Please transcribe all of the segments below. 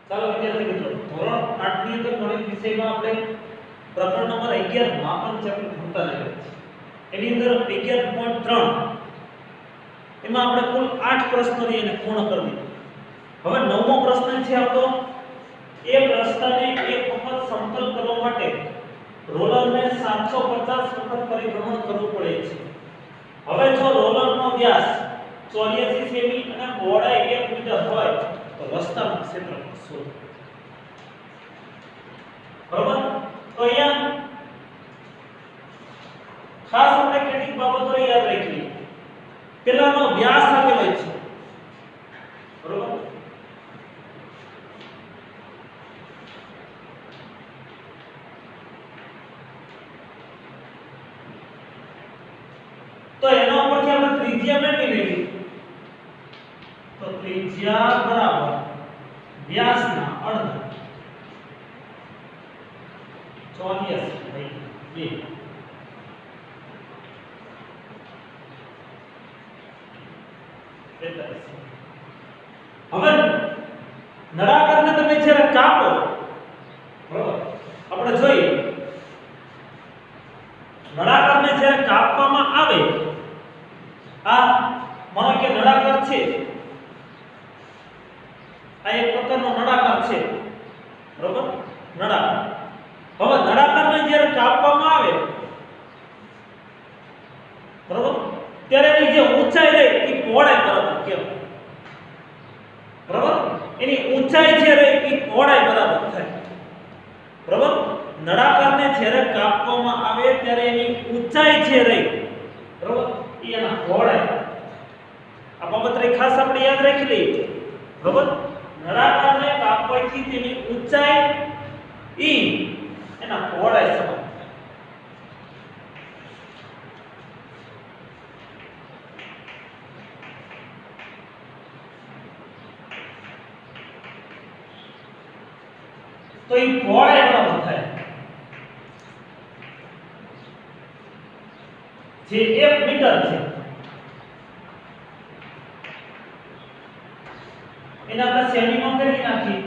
ચાલો વિદ્યાર્થી મિત્રો, ધોરણ 8 ની અંદર ગણિત વિષયમાં આપણે પ્રકરણ નંબર 11 માપન ચેપ્ટર ભણતા રહ્યા છીએ. એની અંદર 11.3 એમાં આપણે કુલ 8 પ્રશ્નો એને પૂર્ણ કરી દીધા. હવે નવમો પ્રશ્ન છે આપણો, એક રસ્તાને એક વખત સમતલ કરવા માટે રોલરને 750 વખત પરિભ્રમણ કરવું પડે છે. હવે જો રોલરનો વ્યાસ 84 સેમી અને પહોળાઈ 1 મીટર હોય તો રસ્તાનું ક્ષેત્રફળ શોધો. બરાબર? તો અહીંયા ખાસ આપણે કેટલીક બાબતો યાદ રાખવી. પેલાનો વ્યાસ આપેલો છે. બરાબર? તો એના ઉપરથી આપણે ત્રિજ્યા મેળવી લેવી. તો ત્રિજ્યા બરાબર વ્યાસના અડધા 84/2. હવે નળાકારને તમે જ્યારે કાપો, બરાબર, આપણે જોઈએ નળાકારને જ્યારે કાપવામાં આવે, આ માનો કે નળાકાર છે, આ એક પ્રકારનો નળાકાર છે, બરાબર, નળાકાર. હવે નળાકારને જ્યારે કાપવામાં આવે, બરાબર, ત્યારે એની જે ઊંચાઈ રહે એ પહોળાઈ બરાબર કહેવાય. બરાબર? એની ઊંચાઈ જે રહે એ પહોળાઈ બરાબર થાય. બરાબર? નળાકારને જ્યારે કાપવામાં આવે ત્યારે એની ઊંચાઈ જે રહે, બરાબર, એ એના પહોળાઈ. આ બાબત ખાસ આપણે યાદ રાખી લઈએ. બરાબર? નળાકારને કાપવાથી તેની ઊંચાઈ એ એના પહોળાઈ સમાન. તો એ પહોળાઈ બરાબર થાય જે 1 મીટર છે. એને આપણે સેમીમાં ફેરવી નાખીએ.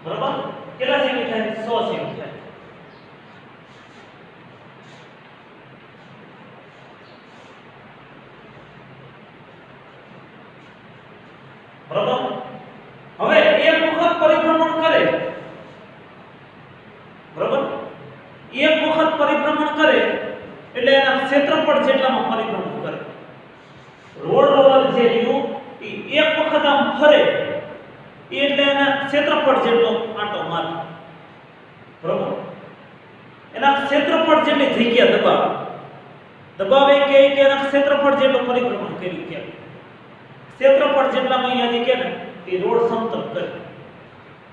બરાબર? કેટલા સેમી થાય? 100 સેમી થાય. બરાબર? હવે એક વખત પરિભ્રમણ કરે, બરાબર, એક વખત પરિભ્રમણ કરે એટલે એના ક્ષેત્રફળ જેટલામાં પરિભ્રમણ કરે. રોલર જે રહ્યું એ એક વખત આમ ફરે એટલે એના ક્ષેત્રફળ જેટલો આંટો મારે. બરાબર? એના ક્ષેત્રફળ જેટલી જગ્યા દબાવે કે એના ક્ષેત્રફળ જેટલું પરિભ્રમણ કર્યું કે ક્ષેત્રફળ જેટલામાં અહીંયા કે ને એ રોડ સમતલ કરે.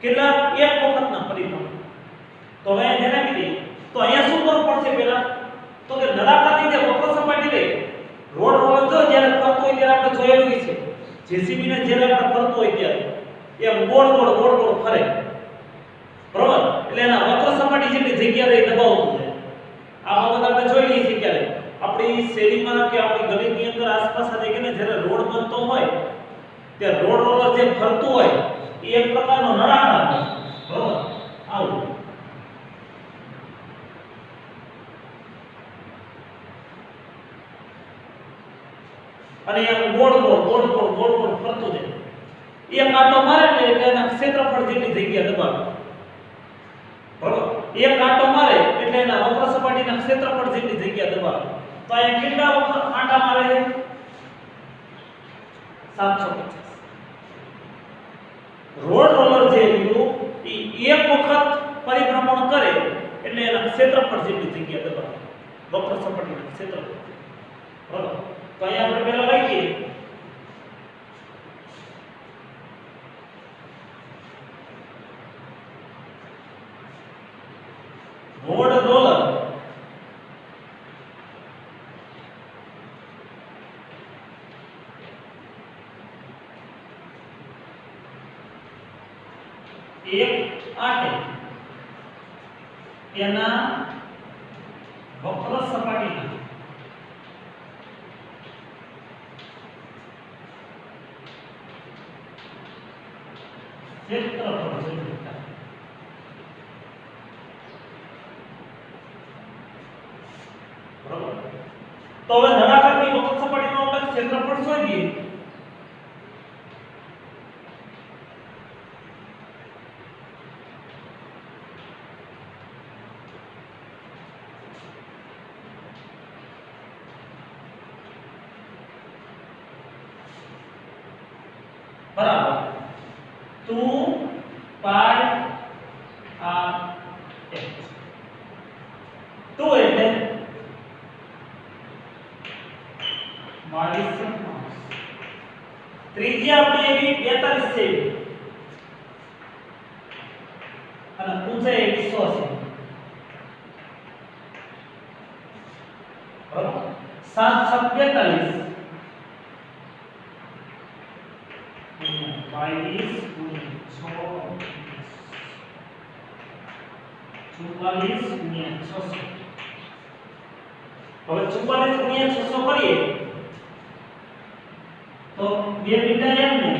કેટલા? એક વખતના પરિભ્રમણ. તો હવે જણાવી દઈએ તો અહીંયા શું કરવું પડશે પહેલા? તો કે નળાકારની જે વક્ર સપાટી લે રોડ રોલર જો જ્યારે ફરતો હોય ત્યારે આપણે જોયેલું છે, જેસીબી ને જ્યારે આપણે ફરતો હોય ત્યારે એમ ગોળ ફરે. બરાબર? એટલે એના વક્ર સપાટી જેટલી જગ્યા રહી દબાવતું જાય. આ બાબત આપણે જોઈ લઈએ છીએ ક્યારે આપણી શેરીમાં કે આપણી ગલીની અંદર આસપાસ આ જગ્યાને જ્યારે રોડ બનતો હોય ત્યારે રોડ રોલર જે ફરતું હોય એ એક પ્રકારનો નળાકાર હોય. બરાબર? આવું. અને એમ ગોળ ફરતું જાય. એક આંટો મારે એટલે એના ક્ષેત્રફળ જેટલી જગ્યા દબાવે. બરાબર? એક આંટો મારે એટલે એના વક્ર સપાટીના ક્ષેત્રફળ જેટલી જગ્યા દબાવે. તો અહીંયા કેટલા વખત આંટા મારે છે? 750. રોડ રોલર જે રહ્યું એ એક વખત પરિભ્રમણ કરે એટલે એના ક્ષેત્રફળ જેટલી જગ્યા દબાવે. વક્ર સપાટીના ક્ષેત્રફળ. બરાબર? તો અહીંયા આપણે પહેલા લખીએ રોડ રોલર એક આંટે એના વક્ર સપાટીના ક્ષેત્રફળ જેટલું થાય. બરાબર. તો હવે નળાકારની વક્ર સપાટીનું આપણે ક્ષેત્રફળ શોધીએ. બરાબર 2 પાઈ r h. 2 એટલે 22 ત્રિજ્યા આપણી એવી 42 છે અને ઊંચાઈ એવી 100 છે. બરાબર 7 7 42 22 ગુણ્યા 6 44 ગુણ્યા 600 હવે 44 ગુણ્યા 600 કરીએ તો 2 મીટર એમ ને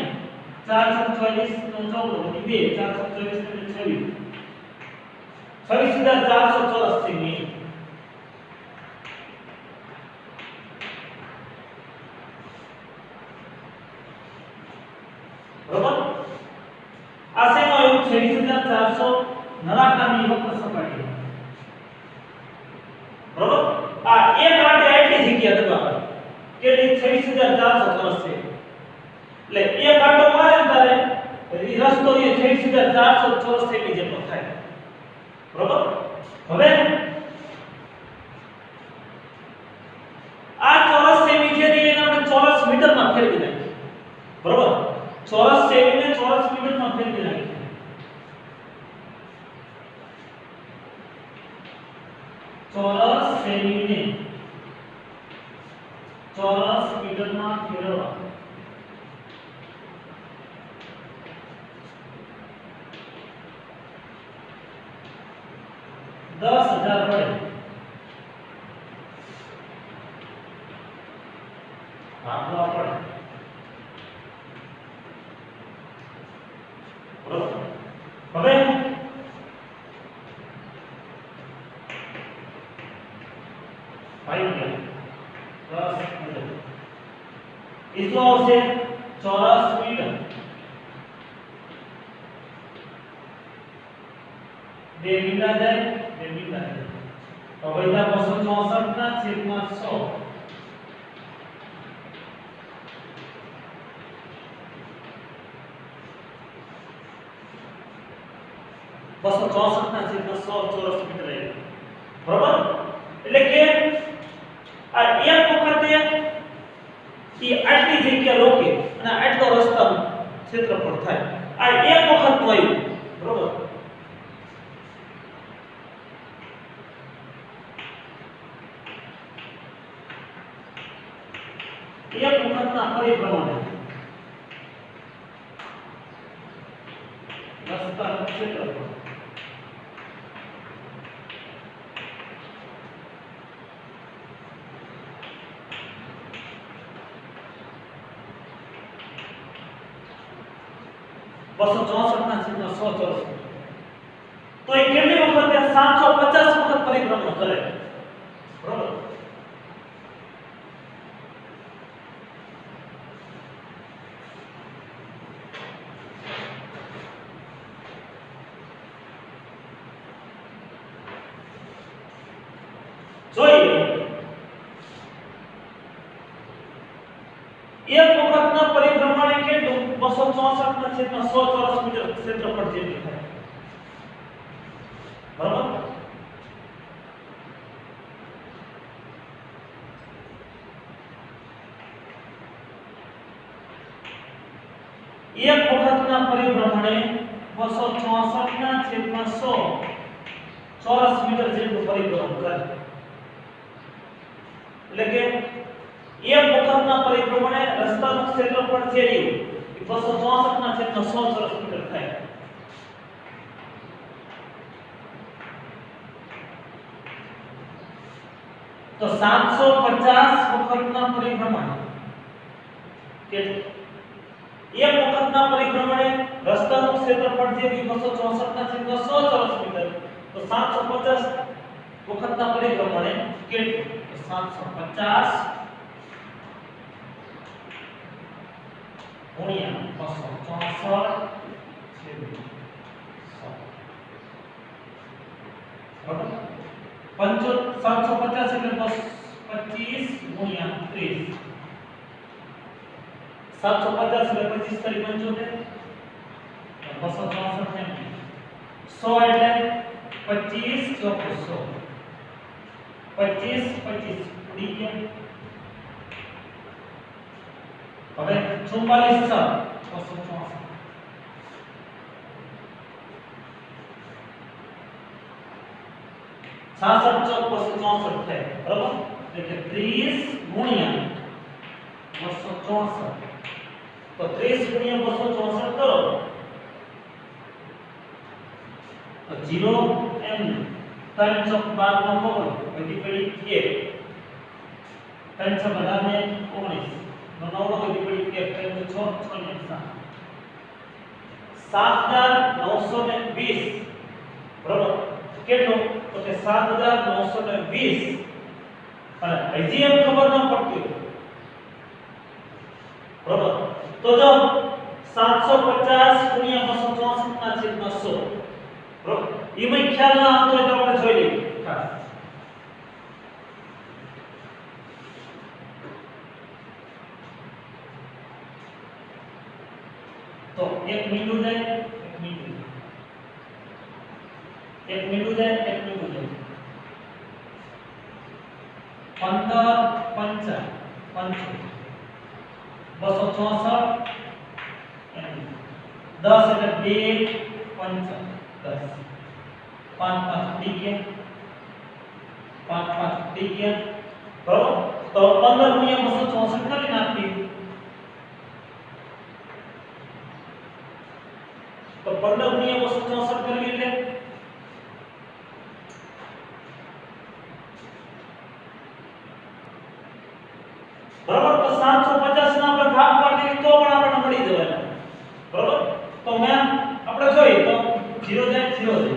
444 નો 14 વધી 2 444 ને 26 26400 ચોરસ સેમી. બરાબર આ શેનો એવું 26400 નળાકારની વક્ર સપાટી. બરાબર આ એક આટે આટલી જગ્યા દબાવે કેટલી 26400 ચોરસ છે એટલે એક આટો મારે તારે એ રસ્તો એ 26400 ચોરસ સેમી જેટલો થાય. બરાબર હવે આ ચોરસ સેમી છે એને આપણે ચોરસ મીટરમાં ફેરવી નાખીએ. બરાબર ચોરસ સેમીને ચોરસ મીટરમાં ફેરવી નાખીએ. ચોરસ સેમીને ચોરસ મીટરમાં ફેરવવા. દસ 10,000 વડે ભાગવા પડે. બરાબર હવે इसको આવશે ચોરસ મીટર 2 મીટર જાય 2 મીટર જાય તો વૈધા 264 ના છેદમાં 100 264 ના છેદમાં 100 ચોરસ મીટર આવે. બરાબર એટલે કે આ એક વખતે ઈ આટલી જગ્યા રોકે અને આટલો રસ્તાનું ક્ષેત્રફળ થાય. આ એક વખતનું આવ્યું. બરોબર એક વખતના પરિભ્રમણે રસ્તાનું ક્ષેત્રફળ બસો 64 ના છેદમાં 100 ચોરસ મીટર. તો એ કેટલી વખતે 750 વખત પરિભ્રમણ કરે. બરોબર જોઈએ એક વખતના પરિભ્રમણે કેટલું 264 ના છેદમાં 100 ચોરસ મીટર ક્ષેત્રફળ જેટલું થાય. બરાબર એક વખતના પરિભ્રમણે 264 ના છેદમાં 100 ચોરસ મીટર જેટલું પરિભ્રમણ કરે. એટલે કે એક વખતના પરિભ્રમણે રસ્તાનું ક્ષેત્રફળ છે એ 264 ના છેદમાં 100 ચોરસ મીટર થાય. તો 750 વખતના પરિભ્રમણ કેટલું એક વખતના પરિભ્રમણે રસ્તાનું ક્ષેત્રફળ જે 264 ના 100 ચોરસ મીટર, તો 750 વખતના પરિભ્રમણે કેટલું? તો 750 ગુણ્યા 264 છેદમાં 100 બરાબર 750 એટલે 25 ગુણ્યા 30, 750 એટલે 25 તારી 75, 264 થાય 100 એટલે 25 ચોક 100, 25 25 ઉડી ગયા. હવે 44 264 66 ચોક 264 થાય બરાબર, એટલે 30 ગુણ્યા 264, તો 30 ગુણ્યા 264 કરો તો 0 એમ 3 ચોક 12 નો પકડો, બધી પડી 1, 3 છ 18 ને 19 નો 9 નો બધી પડી 1, 3 6 6 ને 7,920 બરાબર, કેટલું? તો કે 7,920. અને હજી એમ ખબર ન પડતી બરાબર, તો જો 750 ગુણ્યા 264 ના છેદમાં 100 બરાબર, એમાં ખ્યાલ ના આવતો હોય તો આપણે જોઈ લઈએ ખાસ. તો એક મીંડું જાય, એક મીંડું જાય, એક મીંડું જાય, એક મીંડું જાય, 15 5 25 264 10 એટલે 2 5 10, 5 5 ઉડી ગયા, 5 5 ઉડી ગયા બરાબર, તો 15 ગુણ્યા 264 કરી નાખીએ તો 15 ગુણ્યા 264 કરવી એટલે બરાબર, તો 750 ના આપણે ભાગ પાડીએ તો પણ આપણને મળી જવાય બરાબર. તો મેં આપણે જોઈએ તો 0 જાય 0 જાય,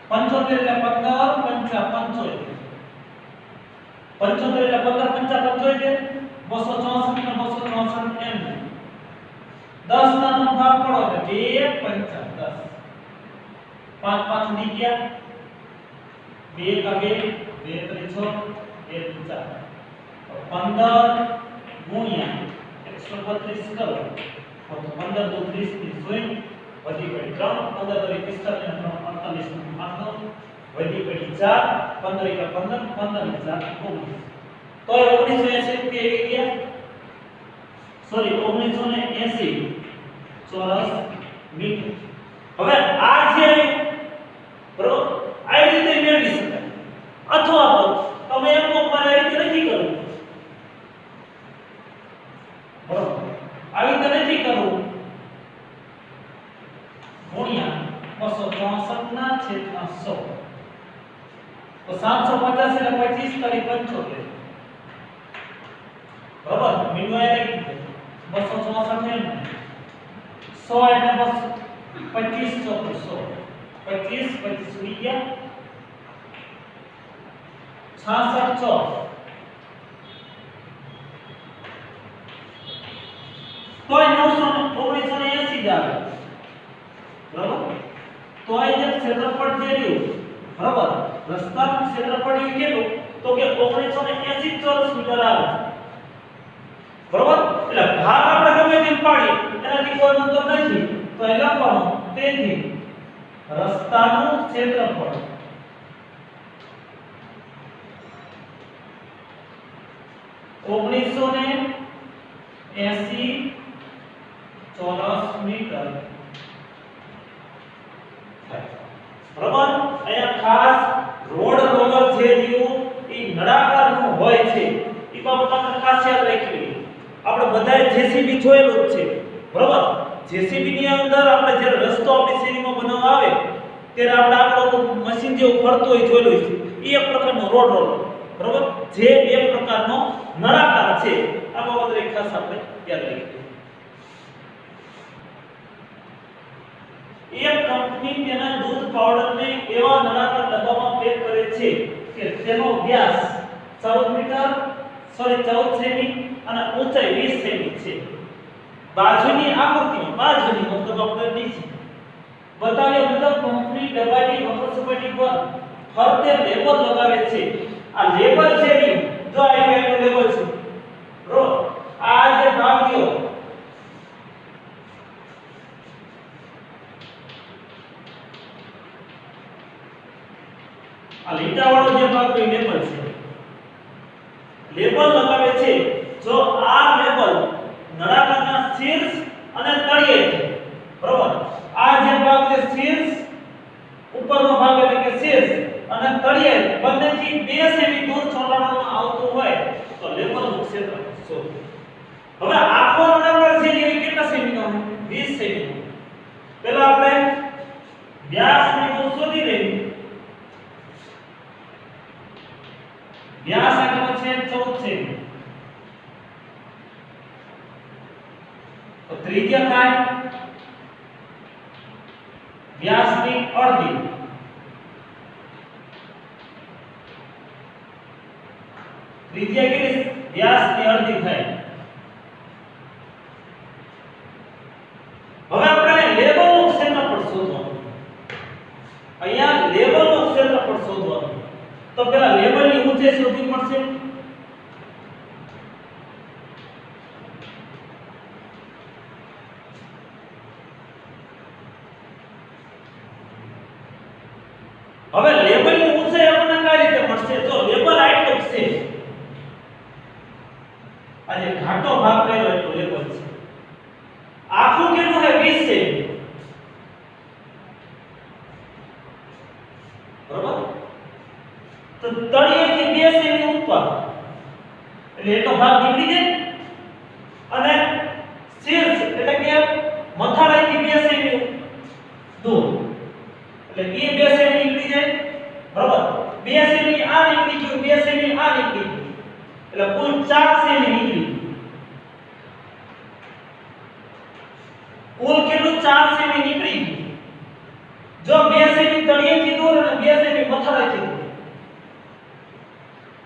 75 એટલે 15 5 75, 75 એટલે 15 5 75, 264 ને 264 એમ 10 ના નો ભાગ પાડો એટલે 2 5 10, 5 5 ઉડી ગયા, 2 કા 2 2 3 6 2 4, 15 ગુણ્યા 132 કરો તો 15 દુ 30 ની 0 વધી પડી 3, 15 દુ 45 ને 3 48 નું 8 વધી પડી 4, 15 કા 15 15 ને 4 19, તો 1980 રૂપિયા આવી ગયા, સોરી 1980 ચોરસ મીટર. હવે આ જે બરોબર આવી રીતે મેળવી શકાય, અથવા તો તમે એમ ઉપર આવી રીતે નથી કરવું બરોબર, આવી રીતે નથી કરવું, ગુણ્યા 264 ના છેદમાં 100, તો 750 એટલે 25 તારી 75 બરાબર, મીંડું આવી ગયું 264 ને 100 એટલે 25 ચોક 100, 25 25 ઉડી ગયા, 66 ચોક તોય 1980 જ આવે બરાબર. તો આ જે ક્ષેત્રફળ જે રહ્યું બરાબર, રસ્તાનું ક્ષેત્રફળ એ કેટલું? તો કે 1980 ચોરસ મીટર આવે બરાબર. એટલે ભાગ આપણે ગમે તેમ પાડીએ એનાથી કોઈ મતલબ નથી, તો એ લખવાનું, તેથી રસ્તાનું ક્ષેત્રફળ ઓગણીસો ને 80 ચોરસ મીટર બરાબર. અહીંયા ખાસ રોડ રોલર જે રહ્યું એ નળાકારનું હોય છે, એ બાબત આપણે ખાસ યાદ રાખવી. આપણે બધાએ જેસીબી જોયેલું જ છે બરાબર. જેસીબી ની અંદર આપણે જ્યારે રસ્તો આપણી શેરીમાં બનાવવા આવે ત્યારે આપણે આપણો મશીન જેવું ફરતું હોય જોયેલું છે, એ એક પ્રકારનો રોડ રોલર બરાબર, જે એક પ્રકારનો નળાકાર છે. આ બાબત ખાસ આપણે યાદ રાખવી. એક કંપની તેના દૂધ પાવડરને એવા નળાકાર ડબ્બામાં પેક કરે છે કે તેનો વ્યાસ 14 સેમી અને ઊંચાઈ 20 સેમી છે. બાજુની આકૃતિમાં બાજુની મતલબ આપણે નીચે બતાવ્યા મુજબ કંપની ડબ્બાની વક્ર સપાટી પર ફરતે લેબલ લગાવે છે. આ લેબલ છે જો આ એનું લેબલ છે બરો આ જે ભાગ ગયો આ લીટાવાળો જે ભાગ એ લેબલ છે. લેબલ લગાવે છે. જો આ લેબલ નળાકારના શીર્ષ અને તળિયે છે બરોબર. આ જે ભાગ છે શીર્ષ ઉપરનો ભાગ એટલે કે શીર્ષ અને તળિયે બંનેથી 2 સેમી દૂર ચોંટાડવામાં આવતું હોય તો લેબલનું ક્ષેત્ર શોધો. હવે આખો નળાકાર છે એ કેટલા સેમીનો 20 સેમીનો. પહેલા આપણે વ્યાસની દૂર શોધી લઈએ. વ્યાસ આખો છે 14 સેમી. તો ત્રિજ્યા થાય વ્યાસની અડધી. ત્રિજ્યા કેટલી વ્યાસની અડધી થાય. હવે આપણે લેબલનું ક્ષેત્રફળ શોધવાનું. અહીંયા લેબલનું ક્ષેત્રફળ શોધવાનું. તો પહેલા લેબલની ઊંચાઈ શોધવી પડશે. હવે લેબલની ઊંચાઈ આપણને કઈ રીતે મળશે? જો લેબલ આટલું છે આજે ઘાટો ભાગ કર્યો એટલું લેબલ છે. આખું કેટલું છે 20 છે બરોબર. તો તળિયેથી 2 સેમી ઉપર એટલે એટલો ભાગ નીકળી જાય અને શીર્ષ એટલે કે મથાળાથી 2 સેમી દૂર એટલે એ 2 સેમી નીકળી જાય બરોબર. 2 સેમી આ નીકળી ગયું 2 સેમી આ નીકળી ગયું એટલે કુલ 4 સેમી નીકળી. કુલ કેટલું 4 સેમી નીકળી ગયું. જો 2 સેમી તળિયેથી દૂર અને 2 સેમી મથાળાથી દૂર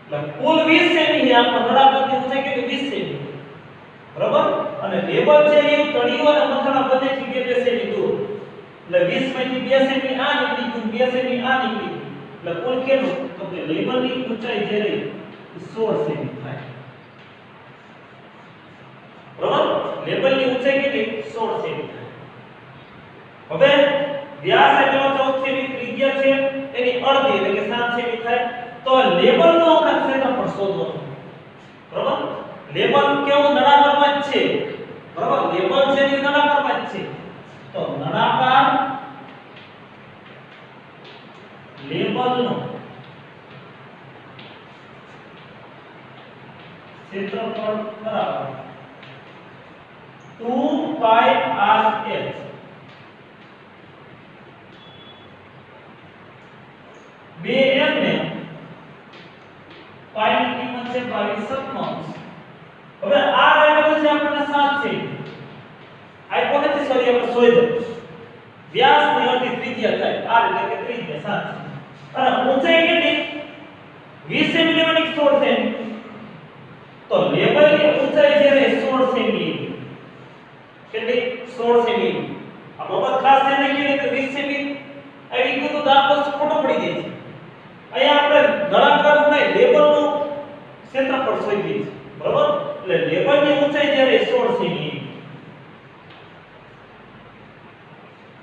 એટલે કુલ 20 સેમી છે. આપણો નળાકારની ઊંચાઈ કેટલી 20 સેમી બરોબર. અને લેબલ છે એ તળિયો અને મથાળા બંનેથી 2 સેમી દૂર એટલે 20 માંથી 2 સેમી આ નીકળી ગયું 2 સેમી આ નીકળી ગયું એટલે કુલ કેટલું? તો કે લેબલની ઊંચાઈ જે રહી 16 સેમી થાય બરોબર. લેબલની ઊંચાઈ કેટલી 16 સેમી થાય. હવે વ્યાસ એટલો 14 સેમી, ત્રિજ્યા છે એની અડધી એટલે કે 7 સેમી થાય. તો લેબલનો આપણે ક્ષેત્રફળ શોધવાનું બરોબર. લેબલ કેવું નળાકારમાં જ છે બરોબર. લેબલ છે એ નળાકારમાં જ છે. તો નળાકાર લેબલનો ક્ષેત્રફળ બરાબર 2 પાઈ r/h. બે m ને પાઈ ની કિંમત છે 22/7. હવે r એટલે છે આપણને 7 છે. આઈકો નથી સોરી આપણે શોધ્યો. વ્યાસની અડધી ત્રિજ્યા થાય r એટલે કે ત્રિજ્યા 7 છે. અને ઊંચાઈ કેટલી 20 સેમી લેવાની 16 સેમી. તો લેબલની ઊંચાઈ છે ને 16 સેમી. કેટલી 16 સેમી. આ બાબત ખાસ ધ્યાન રાખીએ કે 20 સેમી આવી ગયું તો દાખલો ખોટો પડી જાય છે. અહીંયા આપણે નળાકાર નહીં લેબલનું ક્ષેત્રફળ શોધીએ છીએ બરોબર. એટલે લેબલની ઊંચાઈ જ્યારે 16 સેમી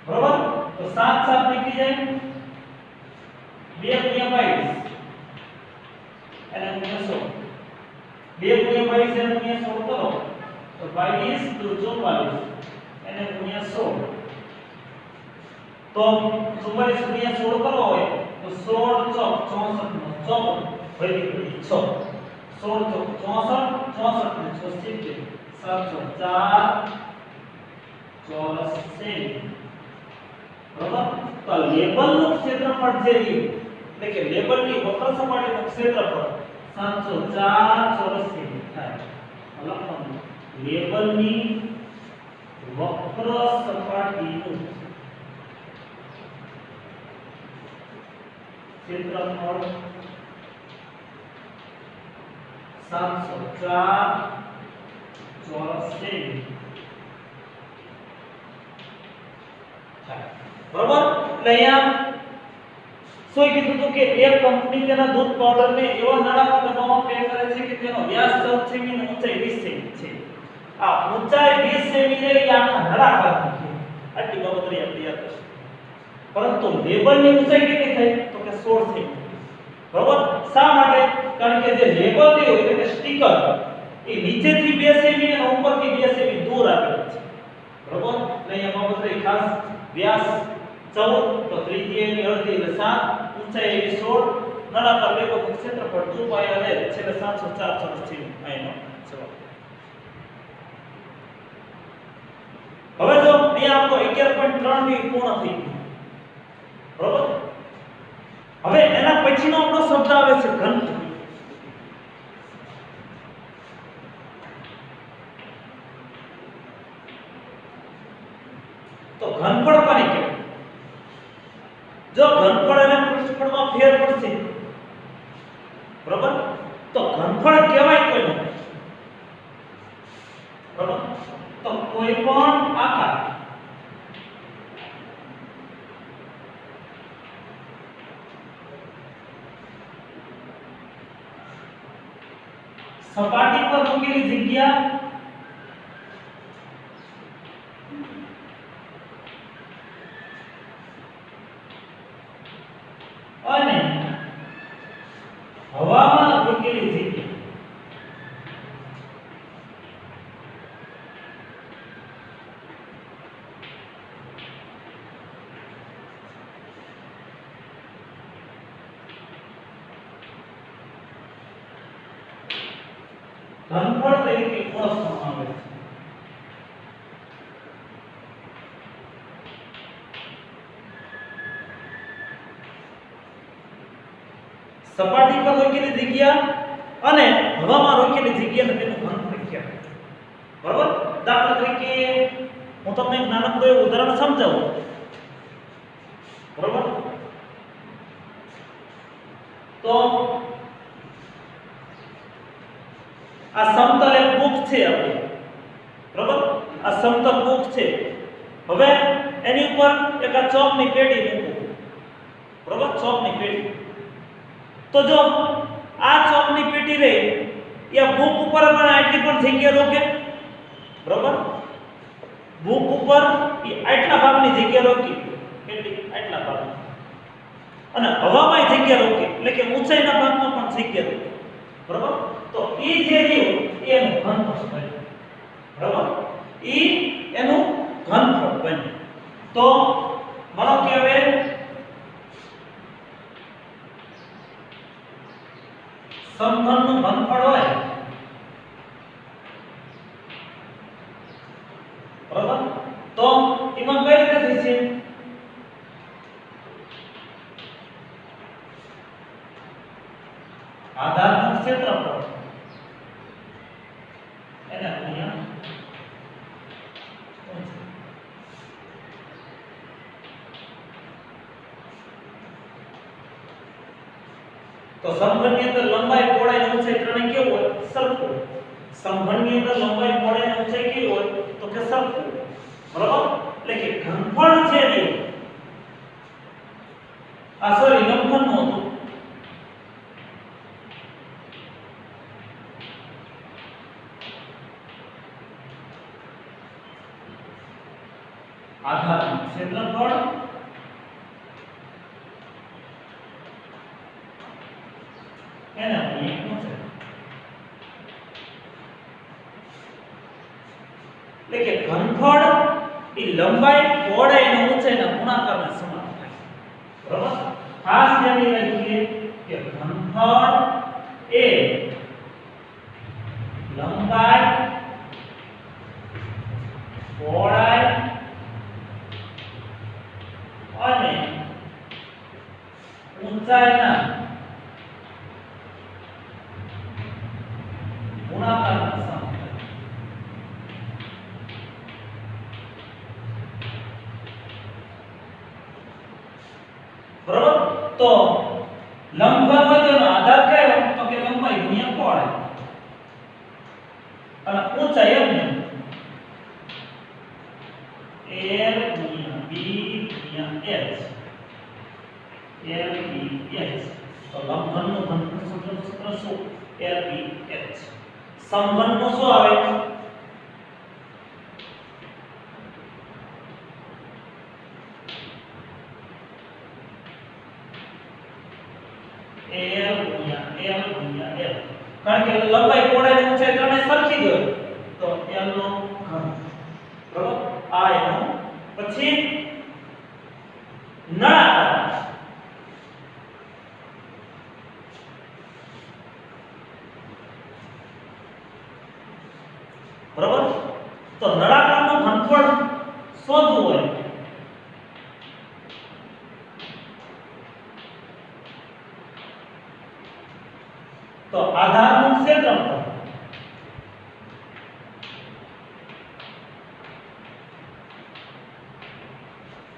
બરોબર. તો 7 7 નીકળી જાય 2 ગુણ્યા 22 અને ગુણ્યા 16. 2 ગુણ્યા 22 અને ગુણ્યા 16 કરો તો 22 દૂ 44 અને ગુણ્યા 16. તો 44 ગુણ્યા 16 કરો હોય તો 16 ચોક 64 નો ચોક વળી ગઈ 6. 16 ચોક 64 64 ને 6 70 704 ચોરસ સેમી બરાબર. તો લેબલનું ક્ષેત્રફળ જે રહ્યું એટલે કે લેબલની વક્ર સપાટીનું ક્ષેત્રફળ 704 ચોરસ સેમી થાય. લખવાનું લેબલની વક્ર સપાટીનું क्षेत्रफळ 704 ચોરસ સેમી બરોબર. એટલે અહીંયા શું કીધું હતું કે એક કંપની તેના દૂધ પાવડરને એવા નળાકાર ડબ્બામાં પેક કરે છે કે તેનો વ્યાસ 14 સેમી અને ઊંચાઈ 20 સેમી છે. આ ઊંચાઈ 20 સેમી છે એ આખા નળાકાર છે. આટલી બાબત રહી આપણે યાદ કરશું. પરંતુ લેબલની ઊંચાઈ કેટલી થઈ તો કે 16 સેમી. બરોબર. શા માટે? કારણ કે જે લેબલ હોય એટલે કે સ્ટીકર એ નીચેથી 2 સેમી અને ઉપરથી 2 સેમી દૂર આવેલું છે. બરોબર. એટલે અહીંયા બાબત રહી ખાસ વ્યાસ 14 તો ત્રિજ્યાની અડધી એટલે 7 ઊંચાઈ 16 નળાકાર લેબલનું ક્ષેત્રફળ 2 પાઈ અને છેલ્લે 704 ચોરસ સેમી આનો જવાબ. હવે જો અહીંયા આપણો 11.3 ની પૂર્ણ થઈ ગયું. બરોબર. હવે એના પછીનો આપણો શબ્દ આવે છે ઘનફળ. તો ઘનફળ કોને કહેવાય? જો ઘનફળ અને પૃષ્ઠફળમાં ફેર પડશે બરોબર તો ઘનફળ કહેવાય કોઈ નહીં. બરોબર. તો કોઈ પણ આકાર સપાટી પર મૂકેલી જગ્યા અને હવામાં મૂકેલી જગ્યા ઘનફળ તરીકે ઓળખવામાં આવે છે. સપાટી પર રોકેલી જગ્યા અને હવામાં રોકેલી જગ્યાને તેનું ઘનફળ કહેવાય. બરોબર. દાખલા તરીકે હું તમને એક નાનકડું એવું ઉદાહરણ સમજાવું. બરોબર. તો આ સમતલ એક બુક છે આપણી. બરોબર. આ સમતલ બુક છે. હવે એની ઉપર એક આ ચોકની પેટી મૂકો. બરોબર. ચોકની પેટી. તો જો આ ચોકની પેટી રે એ બુક ઉપર પણ આટલી પણ જગ્યા રોકે. બરોબર. બુક ઉપર એ આટલા ભાગની જગ્યા રોકી. કેટલી? આટલા ભાગની. અને હવામાં જગ્યા રોકે એટલે કે ઊંચાઈના ભાગમાં પણ જગ્યા રોકે. બરોબર. તો ઈ જે રહ્યું એનું ઘનફળ બને. બરોબર. ઈ એનું ઘનફળ બને. તો માનો કે હવે સમઘનનું ઘનફળ હોય બરોબર તો એમાં કઈ રીતે થશે? આધારનું ક્ષેત્રફળ એના ગુણ્યા તો સમઘનની અંદર લંબાઈ પહોળાઈ અને ઊંચાઈ ત્રણે કેવું હોય? સરખું. સમઘનની અંદર લંબાઈ પહોળાઈ અને ઊંચાઈ કેવી હોય? તો કે સરખું. બરાબર. એટલે કે ઘનફળ છે ને આ સોરી લંબઘનનું હતું. આધારનું ક્ષેત્રફળ એના ગુણ્યા ઊંચાઈ. એટલે કે ઘનફળ એ લંબાઈ પહોળાઈ અને ઊંચાઈના ગુણાકારના સમાન થાય. બરાબર. ખાસ ધ્યાન રાખીએ કે ઘનફળ એ લંબાઈ પહોળાઈ અને ઊંચાઈના ગુણાકારના સમાન થાય. બરાબર. તો લંબઘન હોય તો એનો આધાર કયો તો કે લંબાઈ ગુણ્યા પહોળાઈ અને ઊંચાઈ એમ ને l ગુણ્યા b ગુણ્યા h l b h તો લંબઘનનું ઘનફળ સૂત્રનું સૂત્ર શું l b h સમઘનનું શું આવે કારણ કે લંબાઈ પહોળાઈ અને ઊંચાઈ ત્રણેય સરખી જ હોય તો l નો ઘન બરાબર આ એનો પછી નળાકાર બરાબર તો નળાકારનું ઘનફળ શોધવું હોય તો આધારનું ક્ષેત્રફળ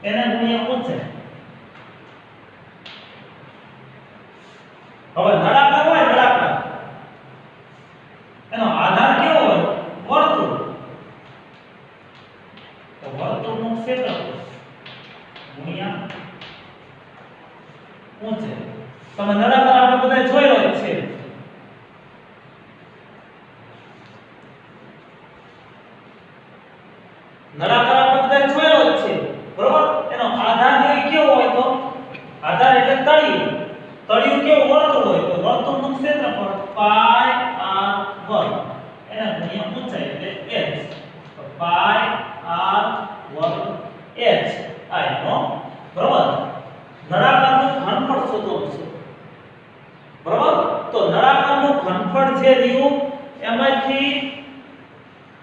એના ગુણ્યા ઊંચાઈ હવે નળાકાર હોય નળાકાર એનો આધાર કેવો હોય વર્તુળ તો વર્તુળનું ક્ષેત્રફળ ગુણ્યા ઊંચાઈ તમે નળાકાર આપણે બધા જોઈ રહ્યા છે નળાકાર આપણે બધા જોયેલો જ છે બરોબર એનો આધાર કેવો હોય તો આધાર એટલે તળિયું તળિયું કેવું વર્તુળ હોય તો વર્તુળનું ક્ષેત્રફળ પાઈ r વર્ગ એના ગુણ્યા ઊંચાઈ એટલે h તો પાઈ r વર્ગ h આ એનો બરોબર નળાકારનું ઘનફળ શોધવાનું છે બરોબર તો નળાકારનું ઘનફળ જે રહ્યું એમાંથી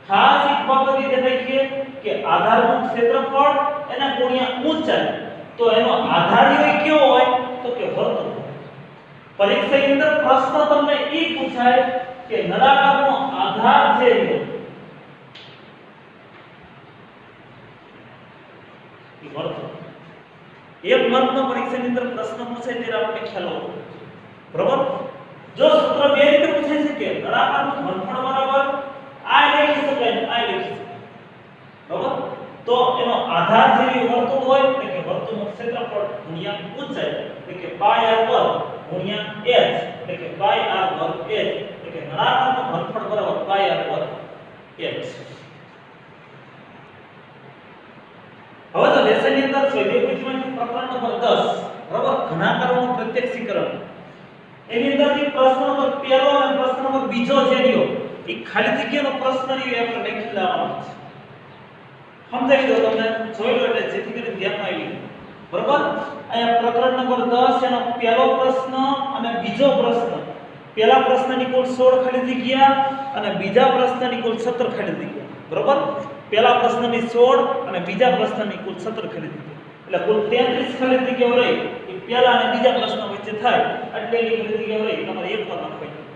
ખાસ એક પદ્ધતિ દેખાય કે આધારનું ક્ષેત્રફળ એના ગુણ્યા ઊંચાઈ તો એનો આધાર કેવો હોય તો કે વર્તુળ પરીક્ષાની અંદર પ્રશ્ન તમને એ પૂછાય કે નળાકારનો આધાર છે એ વર્તુળ એક માર્કનો પરીક્ષાની અંદર પ્રશ્ન પૂછાય ત્યારે આપણે ખ્યાલ હોવો બરાબર જો સૂત્ર બે રીતે પૂછાય છે કે નળાકારનું ઘનફળ બરાબર આ લખી શકાય આ લખી શકાય બરાબર તો એનો આધાર જેવી વર્તુળ હોય એટલે કે વર્તુળનું ક્ષેત્રફળ ગુણ્યા ઊંચાઈ એટલે કે પાઈ r વર્ગ ગુણ્યા h એટલે કે પાઈ r વર્ગ h એટલે કે નળાકારનું ઘનફળ બરાબર પાઈ r વર્ગ h હવે તો લેસનની અંદર સ્વાધ્યાય પ્રકરણ નંબર 10 બરાબર ઘનાકારોનું પ્રત્યક્ષીકરણ એની અંદરથી પ્રશ્ન નંબર પહેલો અને પ્રશ્ન નંબર બીજો છે રહ્યો એ ખાલી જગ્યાનો પ્રશ્ન રહ્યો આપણે લખી લેવાનો છે સમજાવી દો તમને જોઈ લો એટલે જેથી કરીને ધ્યાનમાં આવી બરાબર અહીંયા પ્રકરણ નંબર 10 એનો પહેલો પ્રશ્ન અને બીજો પ્રશ્ન પહેલા પ્રશ્નની કુલ 16 ખાલી જગ્યા અને બીજા પ્રશ્નની કુલ 17 ખાલી જગ્યા બરાબર પહેલા પ્રશ્નની 16 અને બીજા પ્રશ્નની કુલ 17 ખાલી જગ્યા એટલે કુલ 33 ખાલી જગ્યાઓ રહી એ પહેલા અને બીજા પ્રશ્નો વચ્ચે થાય એટલે ખાલી જગ્યાઓ રહી તમારે એક વાર લખવાની